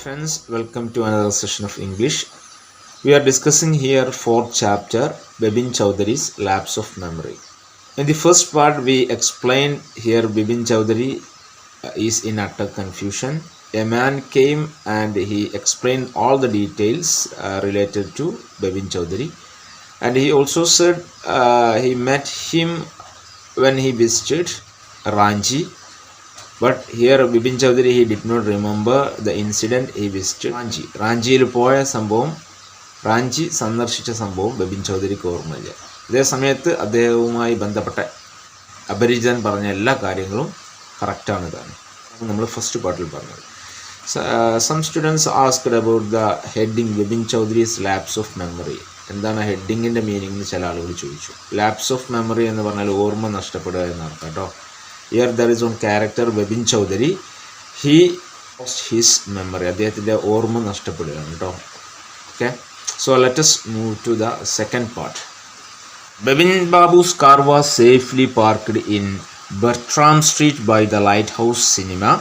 Friends, welcome to another session of English. We are discussing here fourth chapter, Bebin Choudhary's Lapse of Memory. In the first part, we explained here Bebin Choudhary is in utter confusion. A man came and he explained all the details related to Bebin Choudhary, and he also said he met him when he visited Ranchi. But here Bebin Choudhary, he did not remember the incident he visited Ranchi. റാഞ്ചിയിൽ പോയ സംഭവം, റാഞ്ചി സന്ദർശിച്ച സംഭവം ബെബിൻ ചൗധരിക്ക് ഓർമ്മയില്ല. അതേ സമയത്ത് അദ്ദേഹവുമായി ബന്ധപ്പെട്ട അപരിചിതൻ പറഞ്ഞ എല്ലാ കാര്യങ്ങളും കറക്റ്റാണ് താനും. നമ്മൾ ഫസ്റ്റ് പാർട്ടിൽ പറഞ്ഞത്. Some students asked about the heading Bipin Choudhury's lapse of memory. എന്താണ് ഹെഡിങ്ങിൻ്റെ മീനിങ് എന്ന് ചില ആളുകൾ ചോദിച്ചു. ലാപ്സ് ഓഫ് മെമ്മറി എന്ന് പറഞ്ഞാൽ ഓർമ്മ നഷ്ടപ്പെടുക എന്നർത്ഥം കേട്ടോ. Here there is one character, Bebin Choudhary. He lost his memory. അദ്ദേഹത്തിൻ്റെ ഓർമ്മ നഷ്ടപ്പെടുകയാണ് കേട്ടോ. Okay. So let us move to the second part. Bebin Babu's car was safely parked in Bertram Street by the Lighthouse Cinema.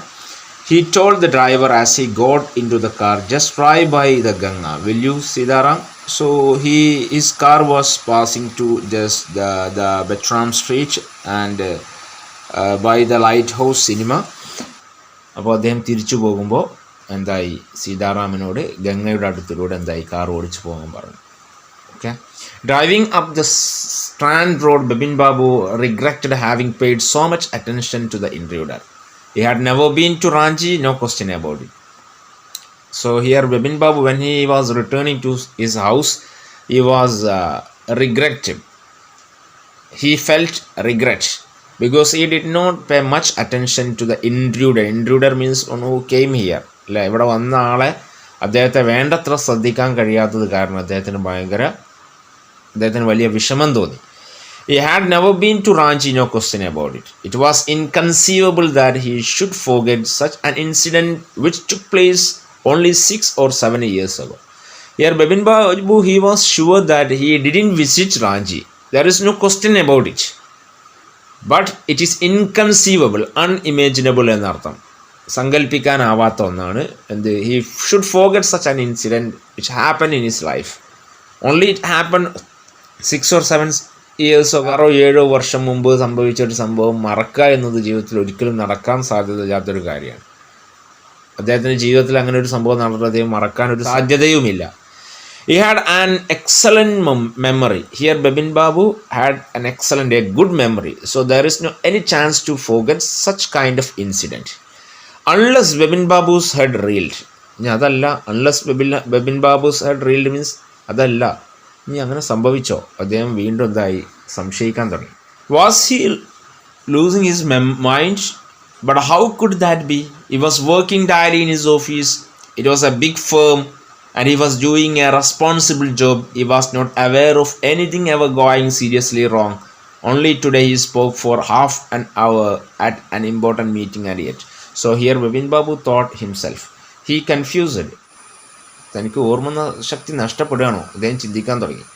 He told the driver as he got into the car, just drive by the Ganga. Will you, Sidaram? So his car was passing to just the Bertram Street and by the Lighthouse Cinema. അപ്പോൾ അദ്ദേഹം തിരിച്ചു പോകുമ്പോൾ എന്തായി, സീതാറാമിനോട് ഗംഗയുടെ അടുത്തിലൂടെ എന്തായി car ഓടിച്ചു പോകാൻ പറഞ്ഞു. Okay. Driving up the Strand Road, Bipin Babu regretted having paid so much attention to the intruder. He had never been to Ranchi, no question about it. So here Bebin Babu, when he was returning to his house, he was regretted. He felt regret because he did not pay much attention to the intruder. Intruder means one who came here. അല്ലേ, ഇവിടെ വന്ന ആളെ അദ്ദേഹത്തെ വേണ്ടത്ര ശ്രദ്ധിക്കാൻ കഴിയാത്തത് കാരണം അദ്ദേഹത്തിന് വലിയ വിഷമം തോന്നി. He had never been to Ranchi, no question about it. It was inconceivable that he should forget such an incident which took place only 6 or 7 years ago. Here Bebin Babu, he was sure that he didn't visit Ranchi. There is no question about it. But it is inconceivable, unimaginable എന്നർത്ഥം. സങ്കല്പിക്കാനാവാത്ത ഒന്നാണ് എന്ത്. He should forget such an incident which happened in his life. Only it happened 6 or 7 years ago. 6-7 വർഷം മുമ്പ് സംഭവിച്ചൊരു സംഭവം മറക്കുക എന്നത് ജീവിതത്തിൽ ഒരിക്കലും നടക്കാൻ സാധ്യതയില്ലാത്തൊരു കാര്യമാണ്. അദ്ദേഹത്തിൻ്റെ ജീവിതത്തിൽ അങ്ങനെ ഒരു സംഭവം നടന്നത് അദ്ദേഹം മറക്കാനൊരു സാധ്യതയുമില്ല. He had an excellent memory. Here Bebin Babu had an excellent, a good memory. So there is no any chance to forget such kind of incident. Unless Bebin Babu's head reeled. അതല്ല, unless Bebin Babu's head reeled means അതല്ല. ഇനി അങ്ങനെ സംഭവിച്ചോ? അദ്ദേഹം വീണ്ടും എന്തായി സംശയിക്കാൻ തുടങ്ങി. Was he losing his mind? But how could that be? He was working daily in his office. It was a big firm. And he was doing a responsible job. He was not aware of anything ever going seriously wrong. Only today he spoke for half an hour at an important meeting and yet. So here Bebin Babu thought himself. He confused. തനിക്ക് ഓർമ്മ ശക്തി നഷ്ടപ്പെടുകയാണോ അദ്ദേഹം ചിന്തിക്കാൻ തുടങ്ങി.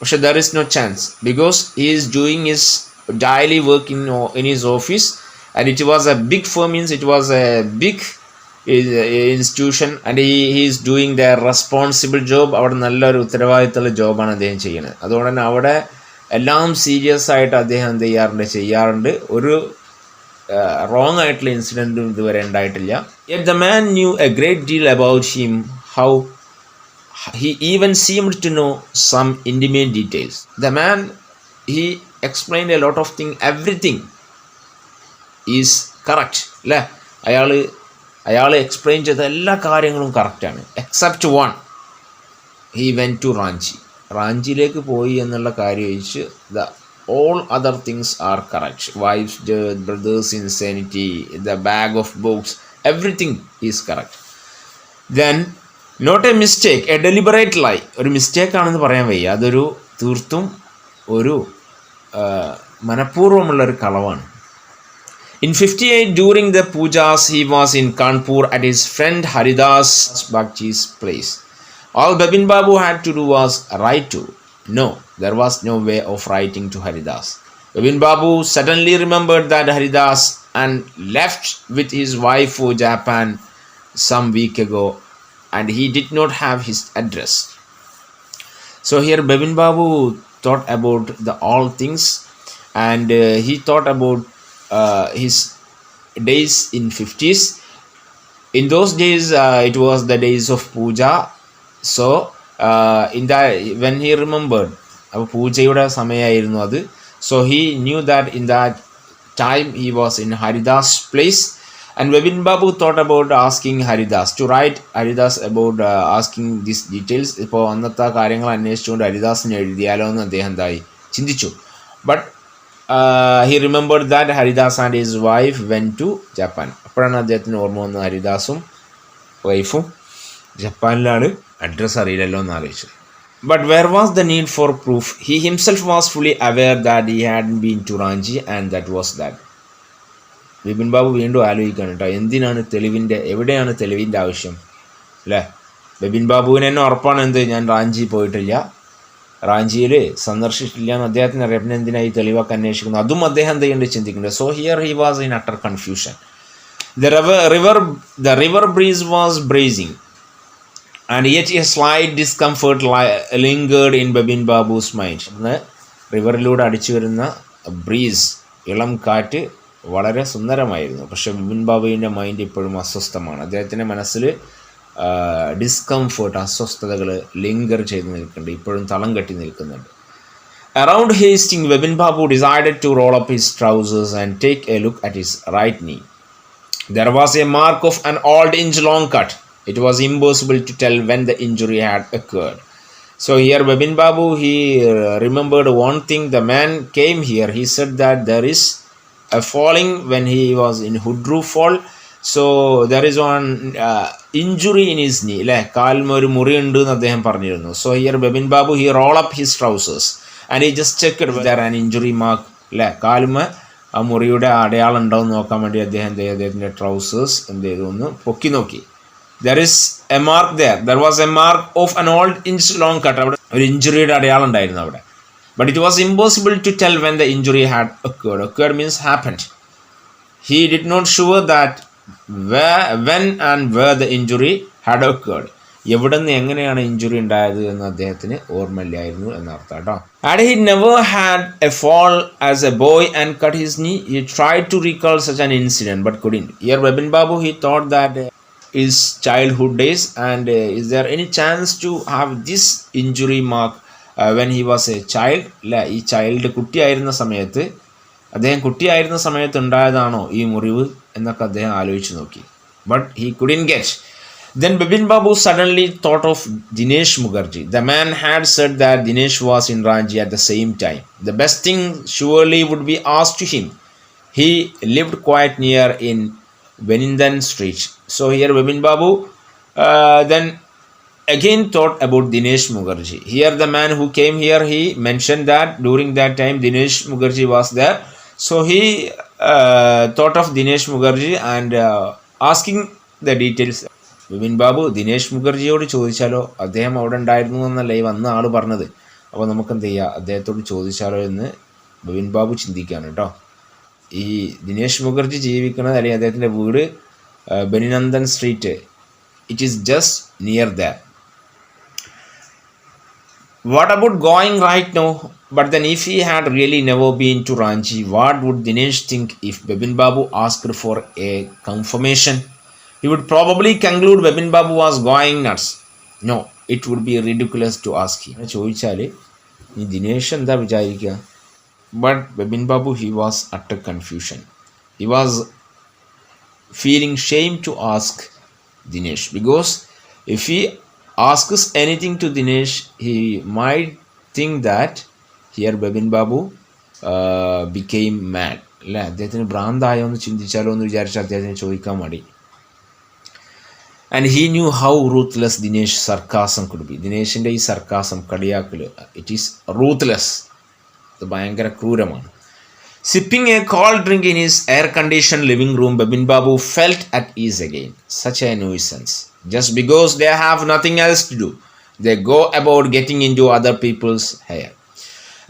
പക്ഷെ there is no chance because he is doing his daily work in his office and it was a big firm, means it was a big institution and he is doing the responsible job. അവിടെ നല്ലൊരു ഉത്തരവാദിത്തമുള്ള ജോബാണ് അദ്ദേഹം ചെയ്യുന്നത്. അതുകൊണ്ട് തന്നെ അവിടെ എല്ലാം serious ആയിട്ട് അദ്ദേഹം എന്ത് ചെയ്യാറുണ്ട്. ഒരു റോങ് ആയിട്ടുള്ള ഇൻസിഡൻറ്റും ഇതുവരെ ഉണ്ടായിട്ടില്ല. Yet the man knew a great deal about him, how he even seemed to know some intimate details. The man, he explained a lot of things, everything is correct അല്ലേ. അയാൾ എക്സ്പ്ലെയിൻ ചെയ്ത എല്ലാ കാര്യങ്ങളും കറക്റ്റാണ് except one. He went to Ranchi. റാഞ്ചിയിലേക്ക് പോയി എന്നുള്ള കാര്യം ഒഴിച്ച് all other things are correct. Wife's death, brother's insanity, the bag of books, everything is correct. Then not a mistake, a deliberate lie. ഒരു മിസ്റ്റേക്ക് ആണെന്ന് പറയാൻ വയ്യ, അതൊരു തീർത്തും ഒരു മനഃപൂർവ്വമുള്ളൊരു കളവാണ്. In 58, during the pujas, he was in Kanpur at his friend Haridas Bhakti's place. All Bebin Babu had to do was write to. No, there was no way of writing to Haridas. Bebin Babu suddenly remembered that Haridas and left with his wife for Japan some week ago. and he did not have his address. So here Bebin Babu thought about the all things, and he thought about his days in 50s. In those days, it was the days of puja. So in that, when he remembered പൂജയുടെ സമയമായിരുന്നു അത്. So he knew that in that time he was in Haridas place, and Bebin Babu thought about asking Haridas to write Haridas about asking these details. ഇപ്പോൾ അന്നത്തെ കാര്യങ്ങൾ അന്വേഷിച്ചുകൊണ്ട് ഹരിദാസിന് എഴുതിയാലോ എന്ന് അദ്ദേഹം എന്തായി ചിന്തിച്ചു. But he remembered that Haridas and his wife went to Japan. അപ്പോഴാണ് അദ്ദേഹത്തിന് ഓർമ്മ വന്നത് ഹരിദാസും വൈഫും ജപ്പാനിലാണ്, അഡ്രസ്സ് അറിയില്ലല്ലോ എന്ന് ആലോചിച്ചു. But where was the need for proof? He himself was fully aware that he hadn't been to Ranchi, and that was that. Bipin Babu വീണ്ടും ആലോചിക്കണം കേട്ടോ, എന്തിനാണ് എവിടെയാണ് തെളിവിൻ്റെ ആവശ്യം അല്ലേ? ബിപിൻ ബാബുവിന് തന്നെ ഉറപ്പാണ് എന്ത്, ഞാൻ റാഞ്ചി പോയിട്ടില്ല, റാഞ്ചിയിൽ സന്ദർശിച്ചിട്ടില്ല എന്ന് അദ്ദേഹത്തിന് അറിയാം. പിന്നെ എന്തിനായി തെളിവൊക്കെ അന്വേഷിക്കുന്നു, അതും അദ്ദേഹം എന്ത് ചെയ്യേണ്ടത് ചിന്തിക്കുന്നുണ്ട്. So here he was in utter confusion. The river breeze was bracing, and yet a slight discomfort lingered in Bebin Babu's mind. റിവറിലൂടെ അടിച്ചു വരുന്ന ബ്രീസ്, ഇളം കാറ്റ് വളരെ സുന്ദരമായിരുന്നു. പക്ഷെ ബിപിൻ ബാബുവിൻ്റെ മൈൻഡ് ഇപ്പോഴും അസ്വസ്ഥമാണ്. അദ്ദേഹത്തിൻ്റെ മനസ്സിൽ ഡിസ്കംഫേർട്ട്, അസ്വസ്ഥതകൾ ലിങ്കർ ചെയ്ത് നിൽക്കുന്നുണ്ട്, ഇപ്പോഴും തളം കെട്ടി നിൽക്കുന്നുണ്ട്. Around Hastings, Bebin Babu decided to roll up his trousers and take a look at his right knee. There was a mark of an old inch-long cut. It was impossible to tell when the injury had occurred. So here Bebin Babu, he remembered one thing. The man came here. He said that there is a falling when he was in Hudru fall. So there is one injury in his knee. കാലിന് ഒരു മുറി ഉണ്ട് എന്ന് അദ്ദേഹം പറഞ്ഞിരുന്നു. So here Bebin Babu, he rolled up his trousers and he just checked whether an injury mark, കാലുമ ആ മുറിയുടെ അടയാളം ഉണ്ടാവും നോക്കാൻ വേണ്ടി അദ്ദേഹത്തിൻ്റെ ട്രൗസേഴ്സ് എന്ത് ചെയ്തു ഒന്ന് പൊക്കി നോക്കി. There is a mark there. There was a mark of an old inch long cut. അവിടെ ഒരു ഇഞ്ചുറിയുടെ അടയാളം ഉണ്ടായിരുന്നു അവിടെ. But it was impossible to tell when the injury had occurred. Occurred means happened. He did not sure that when and where the injury had occurred. എവിടെ നിന്ന് എങ്ങനെയാണ് injury ഉണ്ടായത് എന്ന് അദ്ദേഹത്തിന് ഓർമ്മയില്ലായിരുന്നു എന്നർത്ഥം കേട്ടോ. And he never had a fall as a boy and cut his knee. He tried to recall such an incident but couldn't. Here Bebin Babu, he thought that his childhood days, and is there any chance to have this injury mark when he was a child? ഈ child കുട്ടിയായിരുന്ന സമയത്ത് ഉണ്ടായതാണോ ഈ മുറിവ് എന്നൊക്കെ അദ്ദേഹം ആലോചിച്ച് നോക്കി. But he couldn't get. Then Bebin Babu suddenly thought of Dinesh Mukherjee. The man had said that Dinesh was in Ranchi at the same time. The best thing surely would be asked to him. He lived quite near in Benindan Street. So here Bebin Babu then again thought about Dinesh Mukherjee. Here the man who came here, he mentioned that during that time Dinesh Mukherjee was there. So he thought of Dinesh Mukherjee and asking the details. Bipin Babu Dinesh മുഖർജിയോട് ചോദിച്ചാലോ, അദ്ദേഹം അവിടെ ഉണ്ടായിരുന്നു എന്നല്ല ഈ വന്ന ആൾ പറഞ്ഞത്, അപ്പോൾ നമുക്ക് എന്ത് ചെയ്യുക, അദ്ദേഹത്തോട് ചോദിച്ചാലോ എന്ന് ബിപിൻ ബാബു ചിന്തിക്കുകയാണ് കേട്ടോ. ഈ ദിനേശ് മുഖർജി ജീവിക്കുന്നത് അല്ലെങ്കിൽ അദ്ദേഹത്തിൻ്റെ വീട് ബെനിനന്ദൻ street, it is just near that. What about going right now? But then if he had really never been to Ranchi, what would Dinesh think if Bebin Babu asked for a confirmation? He would probably conclude Bebin Babu was going nuts. No, it would be ridiculous to ask him. ചോദിച്ചാൽ ഈ ദിനേശ് എന്താ വിചാരിക്കുക? But Bebin Babu, he was utter confusion. He was feeling shame to ask Dinesh, because if he asks anything to Dinesh, he might think that here Bebin Babu became mad. അല്ലേ, അദ്ദേഹത്തിന് ഭ്രാന്തായോ എന്ന് ചിന്തിച്ചാലോ എന്ന് വിചാരിച്ചാൽ അദ്ദേഹത്തിന് ചോദിക്കാൻ മടി. And he knew how ruthless Dinesh sarcasm could be. ദിനേശിൻ്റെ ഈ sarcasm, കളിയാക്കൽ, it is ruthless, ഇത് ഭയങ്കര ക്രൂരമാണ്. Sipping a cold drink in his air-conditioned living room, Bebin Babu felt at ease again. Such a nuisance. Just because they have nothing else to do, they go about getting into other people's hair.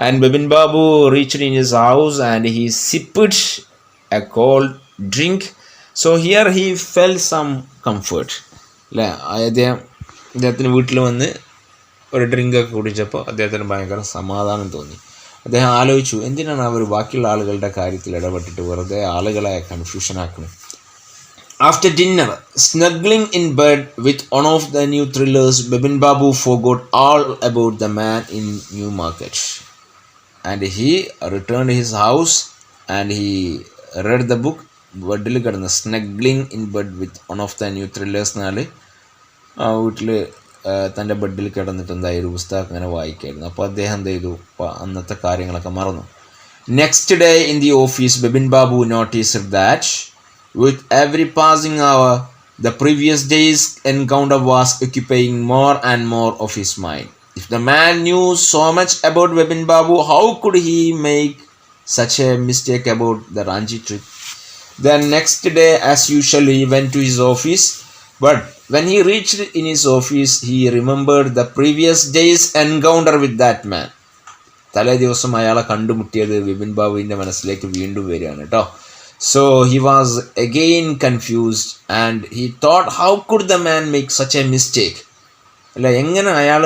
And Bebin Babu reached in his house and he sipped a cold drink. So here he felt some comfort. അദ്ദേഹം അദ്ദേഹത്തിന് വീട്ടിൽ വന്ന് ഒരു ഡ്രിങ്കൊക്കെ കുടിച്ചപ്പോൾ അദ്ദേഹത്തിന് ഭയങ്കര സമാധാനം തോന്നി. അദ്ദേഹം ആലോചിച്ചു, എന്തിനാണ് അവർ ബാക്കിയുള്ള ആളുകളുടെ കാര്യത്തിൽ ഇടപെട്ടിട്ട് വെറുതെ ആളുകളെ കൺഫ്യൂഷനാക്കുന്നത്. After dinner, snuggling in bed with one of the new thrillers, Bebin Babu forgot all about the man in Newmarket. And he returned his house and he read the book. ബെഡിൽ കിടന്ന് snuggling in bed with one of the new thrillers എന്നാൽ വീട്ടിൽ തൻ്റെ ബെഡിൽ കിടന്നിട്ട് എന്തായാലും പുസ്തകം അങ്ങനെ വായിക്കായിരുന്നു. അപ്പോൾ അദ്ദേഹം എന്ത് ചെയ്തു, അന്നത്തെ കാര്യങ്ങളൊക്കെ മറന്നു. Next day in the office, Bipin Babu noticed that with every passing hour, the previous day's encounter was occupying more and more of his mind. If the man knew so much about Bebin Babu, how could he make such a mistake about the Ranchi trip? The next day, as usual, he went to his office. But when he reached in his office, he remembered the previous day's encounter with that man. തലേ ദിവസം അയാളെ കണ്ടുമുട്ടിയത് ബിപിൻ ബാബുവിൻ്റെ മനസ്സിലേക്ക് വീണ്ടും വരികയാണ് കേട്ടോ. So he was again confused and he thought, how could the man make such a mistake? അല്ല, എങ്ങനെ അയാൾ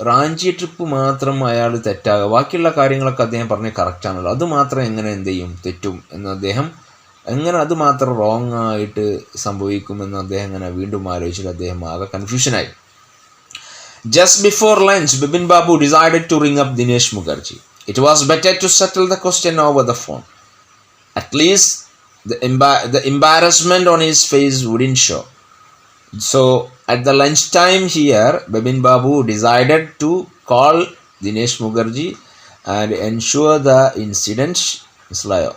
റാഞ്ചി ട്രിപ്പ് മാത്രം അയാൾ തെറ്റാകുക, ബാക്കിയുള്ള കാര്യങ്ങളൊക്കെ അദ്ദേഹം പറഞ്ഞ് കറക്റ്റാണല്ലോ, അത് മാത്രം എങ്ങനെ എന്ത് ചെയ്യും, തെറ്റും എന്ന് അദ്ദേഹം, എങ്ങനെ അത് മാത്രം റോങ് ആയിട്ട് സംഭവിക്കുമെന്ന് അദ്ദേഹം ഇങ്ങനെ വീണ്ടും ആലോചിച്ചിട്ട് അദ്ദേഹം ആകെ കൺഫ്യൂഷനായി. Just before lunch, Bebin Babu decided to ring up Dinesh Mukherjee. It was better to settle the question over the phone. At least the embarrassment on his face wouldn't show. So at the lunchtime here, Bebin Babu decided to call Dinesh Mukherjee and ensure the incident. മനസ്സിലായോ?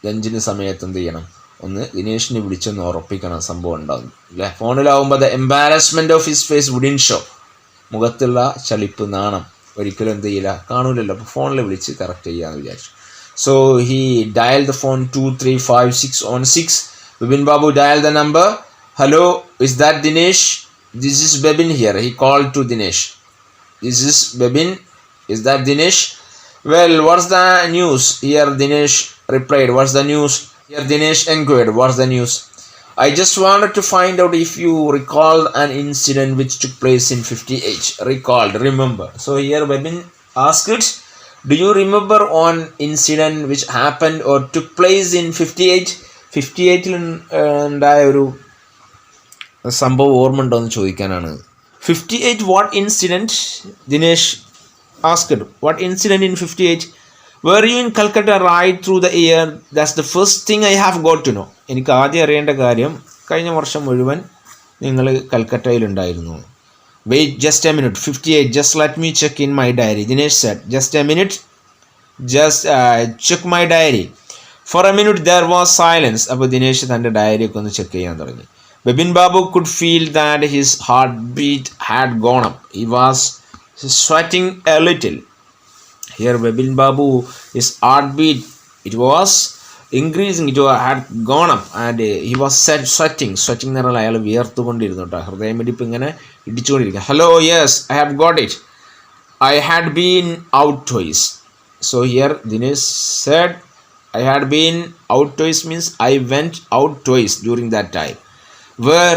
ലഞ്ചിന് സമയത്ത് എന്ത് ചെയ്യണം, ഒന്ന് ദിനേഷിനെ വിളിച്ചൊന്ന് ഉറപ്പിക്കണം സംഭവം ഉണ്ടാകും അല്ലേ. ഫോണിലാവുമ്പോൾ the embarrassment of his face wouldn't show, മുഖത്തുള്ള ചളിപ്പ്, നാണം ഒരിക്കലും എന്ത് ചെയ്യില്ല, കാണൂലല്ലോ. അപ്പോൾ ഫോണിൽ വിളിച്ച് കറക്റ്റ് ചെയ്യാമെന്ന് വിചാരിച്ചു. So he dialed the phone 235-616. Bebin Babu dialed the number. Hello, is that Dinesh? This is Bebin here. He called to Dinesh. This is Bebin. Is that Dinesh? Well, what's the news? Here Dinesh replied, what's the news? Here Dinesh inquired, what's the news? I just wanted to find out if you recalled an incident which took place in 58. Recalled, remember. So here Bebin asked, do you remember one incident which happened or took place in 58? 58-ൽ ഉണ്ടായ ഒരു സംഭവം ഓർമ്മ ഉണ്ടോ എന്ന് ചോദിക്കാനാണ്. 58, what incident? Dinesh asked, what incident in 58? Were you in Calcutta right through the year? That's the first thing I have got to know. എനിക്ക് ആദ്യം അറിയേണ്ട കാര്യം, കഴിഞ്ഞ വർഷം മുഴുവൻ നിങ്ങൾ കൽക്കട്ടയിലുണ്ടായിരുന്നു. Wait just a minute, 58, just let me check in my diary. Dinesh said, just a minute, just check my diary. For a minute there was silence. അപ്പോൾ ദിനേശ് തൻ്റെ ഡയറിയൊക്കെ ഒന്ന് ചെക്ക് ചെയ്യാൻ തുടങ്ങി. Bebin Babu could feel that his heartbeat had gone up. He was sweating a little. Here Bebin Babu, his heartbeat, it was increasing, it had gone up and he was sweating എന്ന് പറഞ്ഞാൽ അയാൾ വിയർത്തുകൊണ്ടിരുന്നു കേട്ടോ, ഹൃദയമിടിപ്പ് ഇങ്ങനെ ഇടിച്ചുകൊണ്ടിരിക്കുക. Hello, yes, I have got it, I had been out twice. So here Dinesh said, I had been out twice means I went out twice during that time. Where,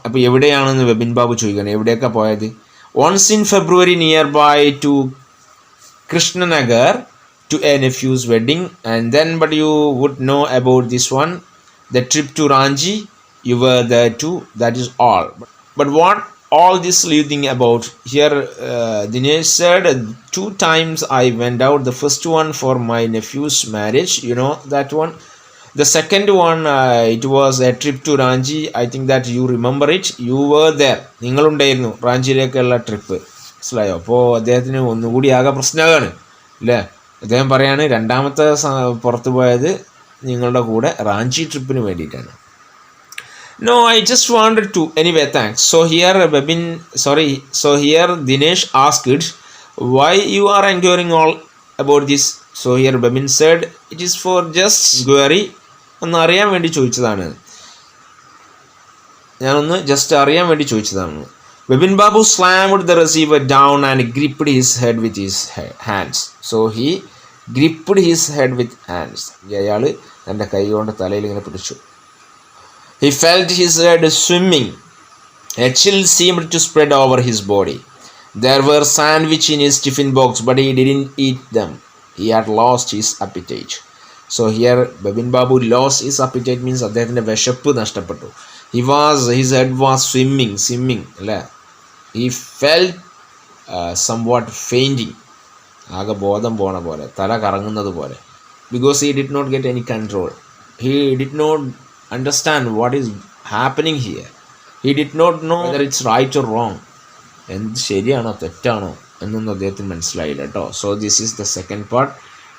അപ്പോൾ എവിടെയാണെന്ന് ബെബിൻ ബാബു ചോദിക്കണം, എവിടെയൊക്കെ പോയത്. Once in February near by to Krishnanagar to a nephew's wedding, and then but you would know about this one, the trip to Ranchi, you were there too, that is all. But what all this you think about? Here Dinesh said, 2 times I went out. The first one for my nephew's marriage, you know that one. The second one, it was a trip to Ranchi. I think that you remember it, you were there, നിങ്ങളുണ്ടായിരുന്നു റാഞ്ചിയിലേക്കുള്ള trip. മനസ്സിലായോ? അപ്പോൾ അദ്ദേഹത്തിന് ഒന്നുകൂടി ആകെ പ്രശ്നമാണ് അല്ലേ. അദ്ദേഹം പറയാണ്, രണ്ടാമത്തെ പുറത്തു പോയത് നിങ്ങളുടെ കൂടെ റാഞ്ചി ട്രിപ്പിന് വേണ്ടിയിട്ടാണ്. No, I just wanted to. Anyway, thanks. So here Dinesh asked, why you are inquiring all about this? So here Bebin said, it is for just inquiry. ഒന്ന് അറിയാൻ വേണ്ടി ചോദിച്ചതാണ്, ഞാനൊന്ന് ജസ്റ്റ് അറിയാൻ വേണ്ടി ചോദിച്ചതാണ്. Bebin Babu slammed the receiver down and gripped his head with his hands. So he gripped his head with hands. അയാൾ തൻ്റെ കൈ കൊണ്ട് തലയിൽ ഇങ്ങനെ പിടിച്ചു. He felt his head swimming. A chill seemed to spread over his body. There were sandwiches in his tiffin box, but he didn't eat them. He had lost his appetite. So here Bebin Babu lost his appetite means അദ്ദേഹത്തിൻ്റെ വിശപ്പ് നഷ്ടപ്പെട്ടു. His head was swimming അല്ലേ. He felt somewhat fainting. ആകെ ബോധം പോണ പോലെ, തല കറങ്ങുന്നത് പോലെ. Because he did not get any control. He did not understand what is happening here. He did not know whether it's right or wrong. എന്ത് ശരിയാണോ തെറ്റാണോ എന്നൊന്നും അദ്ദേഹത്തിന് മനസ്സിലായില്ല കേട്ടോ. So this is the second part.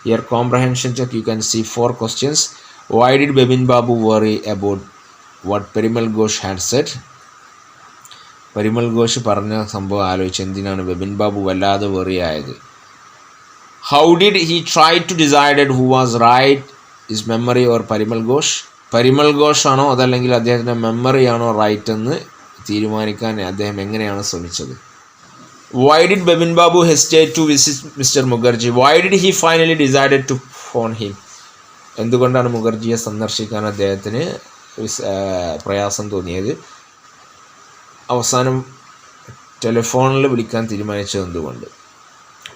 Here comprehension check. You can see 4 questions. Why did Bebin Babu worry about what Parimal Ghosh had said? Parimal Ghosh പറഞ്ഞ സംഭവം ആലോചിച്ച് എന്തിനാണ് ബെബിൻ ബാബു വല്ലാതെ വെറി ആയത്? How did he try to decide who was right, his memory or Parimal Ghosh? Parimal Ghosh ആണോ അതല്ലെങ്കിൽ അദ്ദേഹത്തിൻ്റെ memory ആണോ റൈറ്റ് എന്ന് തീരുമാനിക്കാൻ അദ്ദേഹം എങ്ങനെയാണ് ശ്രമിച്ചത്? Why did Bebin Babu hesitate to visit Mr. Mukherjee? Why did he finally decided to phone him? എന്തുകൊണ്ടാണ് മുഖർജിയെ സന്ദർശിക്കാൻ അദ്ദേഹത്തിന് പ്രയാസം തോന്നിയത്? അവസാനം ടെലിഫോണിൽ വിളിക്കാൻ തീരുമാനിച്ചത് എന്തുകൊണ്ട്?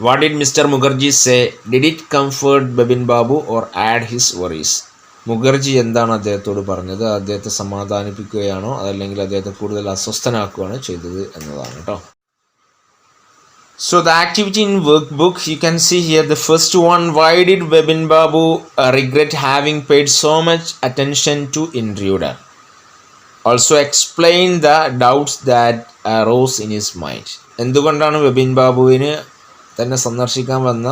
What did Mr. Mukherjee say? Did it comfort Bebin Babu or add his worries? Mukherjee എന്താണ് അദ്ദേഹത്തോട് പറഞ്ഞത്? അദ്ദേഹത്തെ സമാധാനിപ്പിക്കുകയാണോ അതല്ലെങ്കിൽ അദ്ദേഹത്തെ കൂടുതൽ അസ്വസ്ഥനാക്കുകയാണോ ചെയ്തത് എന്നതാണ് കേട്ടോ. So the activity in workbook, you can see here the first one. Why did Bebin Babu regret having paid so much attention to intruder? Also explain the doubts that arose in his mind. എന്തുകൊണ്ടാണ് ബെബിൻ ബാബുവിന് തന്നെ സന്ദർശിക്കാൻ വന്ന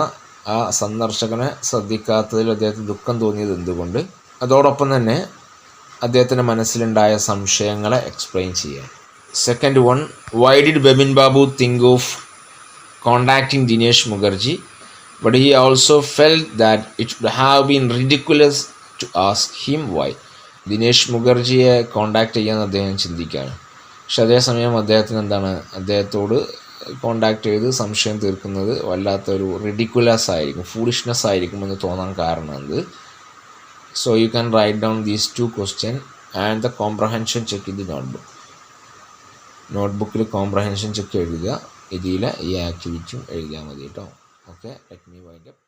ആ സന്ദർശകനെ ശ്രദ്ധിക്കാത്തതിൽ അദ്ദേഹത്തിന് ദുഃഖം തോന്നിയത് എന്തുകൊണ്ട്? അതോടൊപ്പം തന്നെ അദ്ദേഹത്തിൻ്റെ മനസ്സിലുണ്ടായ സംശയങ്ങളെ എക്സ്പ്ലെയിൻ ചെയ്യാം. Second one, why did Bipin Babu think of contacting Dinesh Mukherjee but he also felt that it would have been ridiculous to ask him why. Dinesh മുഖർജിയെ കോണ്ടാക്ട് ചെയ്യാൻ അദ്ദേഹം ചിന്തിക്കുകയാണ്. പക്ഷെ അതേസമയം അദ്ദേഹത്തിന് എന്താണ്, അദ്ദേഹത്തോട് കോണ്ടാക്ട് ചെയ്ത് സംശയം തീർക്കുന്നത് വല്ലാത്തൊരു റിഡിക്കുലസ് ആയിരിക്കും, ഫൂളിഷ്നെസ് ആയിരിക്കും എന്ന് തോന്നാൻ കാരണം എന്ത്? So you can write down these 2 questions and the comprehension check in the notebook. നോട്ട്ബുക്കിൽ കോംപ്രഹെൻഷൻ ചെക്ക് എഴുതുക, ഇതിൽ ഈ ആക്ടിവിറ്റിയും എഴുതിയാൽ മതി കേട്ടോ. Okay, let me wind up.